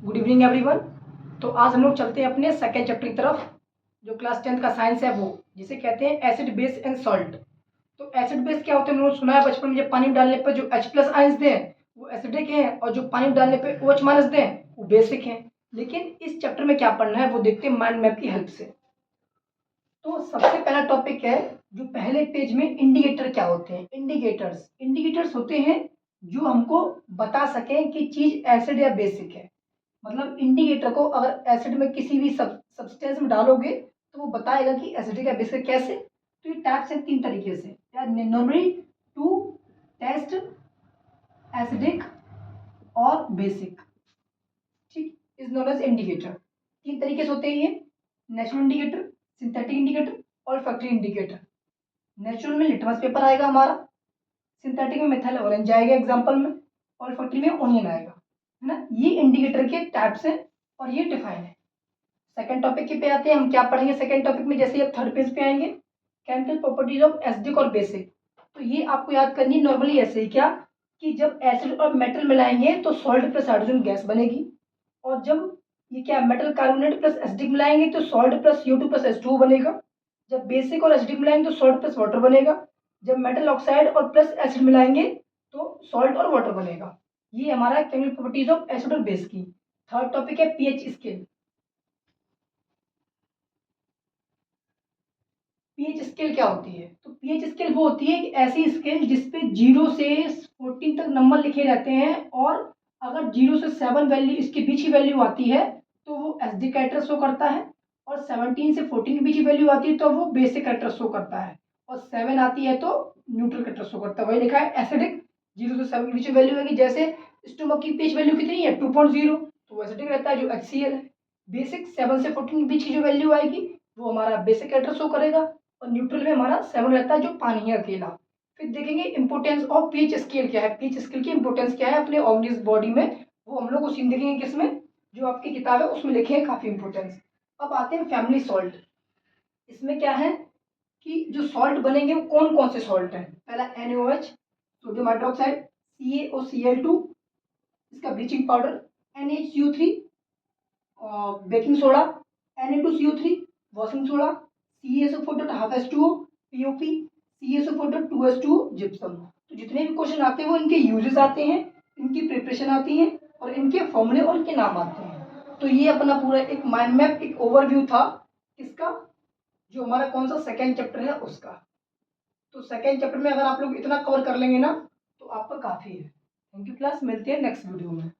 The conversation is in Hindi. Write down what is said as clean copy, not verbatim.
Good evening everyone. तो आज हम लोग चलते हैं अपने सेकेंड चैप्टर की तरफ, जो क्लास 10th का साइंस है, वो जिसे कहते हैं एसिड बेस एंड सॉल्ट। तो एसिड बेस क्या होते हैं, हम लोगों ने सुना है बचपन में, जब पानी में डालने पर जो H+ आयंस दें वो एसिडिक हैं, और जो पानी में डालने पर OH- दें वो बेसिक हैं। लेकिन इस चैप्टर में क्या पढ़ना है वो देखते हैं माइंड मैप की हेल्प से। तो सबसे पहला टॉपिक है, जो पहले पेज में इंडिकेटर क्या होते हैं। इंडिकेटर्स होते हैं जो हमको बता सकें कि चीज एसिड या बेसिक है। मतलब इंडिकेटर को अगर एसिड में किसी भी सब्सटेंस में डालोगे तो वो बताएगा कि एसिडिक या बेसिक कैसे। तो ये टाइप्स हैं 3 तरीके से। नॉर्मली टू टेस्ट एसिडिक और बेसिक, ठीक, इज नोन एज इंडिकेटर। 3 तरीके से होते हैं ये, नेचुरल इंडिकेटर, सिंथेटिक इंडिकेटर और फैक्ट्री इंडिकेटर। नेचुरल में लिटमस पेपर आएगा हमारा, सिंथेटिक में मिथाइल ऑरेंज आएगा एग्जाम्पल में, और फैक्ट्री में ओनियन आएगा, है ना। ये इंडिकेटर के टाइप्स हैं और ये डिफाइन है। सेकंड टॉपिक के पे आते हैं, हम क्या पढ़ेंगे सेकंड टॉपिक में। जैसे आप थर्ड पेज पे आएंगे, केमिकल प्रॉपर्टीज ऑफ एसिडिक और बेसिक। तो ये आपको याद करनी है नॉर्मली ऐसे ही, क्या कि जब एसिड और मेटल मिलाएंगे तो सॉल्ट प्लस हाइड्रोजन गैस बनेगी, और जब ये क्या मेटल कार्बोनेट प्लस एसिडिक मिलाएंगे तो salt plus CO2 plus H2O बनेगा। जब बेसिक और एसिडिक मिलाएंगे तो सॉल्ट प्लस वाटर बनेगा। जब मेटल ऑक्साइड और प्लस एसिड मिलाएंगे तो सॉल्ट और वाटर बनेगा। ये हमारा केमिकल प्रॉपर्टीज ऑफ एसिड और बेस की। थर्ड टॉपिक है पीएच स्केल। पीएच स्केल क्या होती है? तो पीएच स्केल वो होती है एक ऐसी स्केल जिसपे 0 से 14 तक नंबर लिखे रहते हैं, और अगर 0 से 7 वैल्यू इसके बीच की वैल्यू आती है तो वो एसिडिक कैरेक्टर शो करता है, और 17 से 14 के बीच की वैल्यू आती है तो वो बेसिक कैरेक्टर शो करता है, और 7 आती है तो न्यूट्रल कैरेक्टर शो करता है। वही लिखा है एसिडिक, 0 से 7 के बीच की वैल्यू होगी। जैसे स्टोमक की पीएच वैल्यू कितनी है 2.0, तो वो एसिडिक रहता है जो HCl है। बेसिक 7 से 14 के बीच की जो वैल्यू आएगी वो हमारा बेसिक कैरेक्टर शो करेगा, और न्यूट्रल में हमारा 7 रहता है जो पानी है अकेला। फिर देखेंगे इंपोर्टेंस ऑफ पीएच स्केल क्या है, पीएच स्केल की इंपोर्टेंस क्या है अपने ऑर्गेनिज्म बॉडी में, वो हम लोग उसी में देखेंगे किसमें, जो आपकी किताब है उसमें लिखे हैं काफी इंपोर्टेंस। अब आते हैं फैमिली सॉल्ट। इसमें क्या है कि जो सॉल्ट बनेंगे वो कौन कौन से सॉल्ट हैं। पहला NaOH, सोडियम हाइड्रोक्साइड, CaOCl2, इसका bleaching powder, NaHCO3, baking soda, Na2CO3, washing soda, CaSO4.5H2O, POP, CaSO4.2H2O, gypsum. तो जितने भी क्वेश्चन आते हैं वो इनके यूजेस आते हैं, इनकी प्रिपरेशन आती है, और इनके फॉर्मूले और इनके नाम आते हैं। तो ये अपना पूरा एक माइंड मैप, एक ओवरव्यू था इसका, जो हमारा कौन सा सेकेंड चैप्टर है उसका। तो सेकेंड चैप्टर में अगर आप लोग इतना कवर कर लेंगे ना तो आपका काफी है। थैंक यू क्लास, मिलते हैं नेक्स्ट वीडियो में।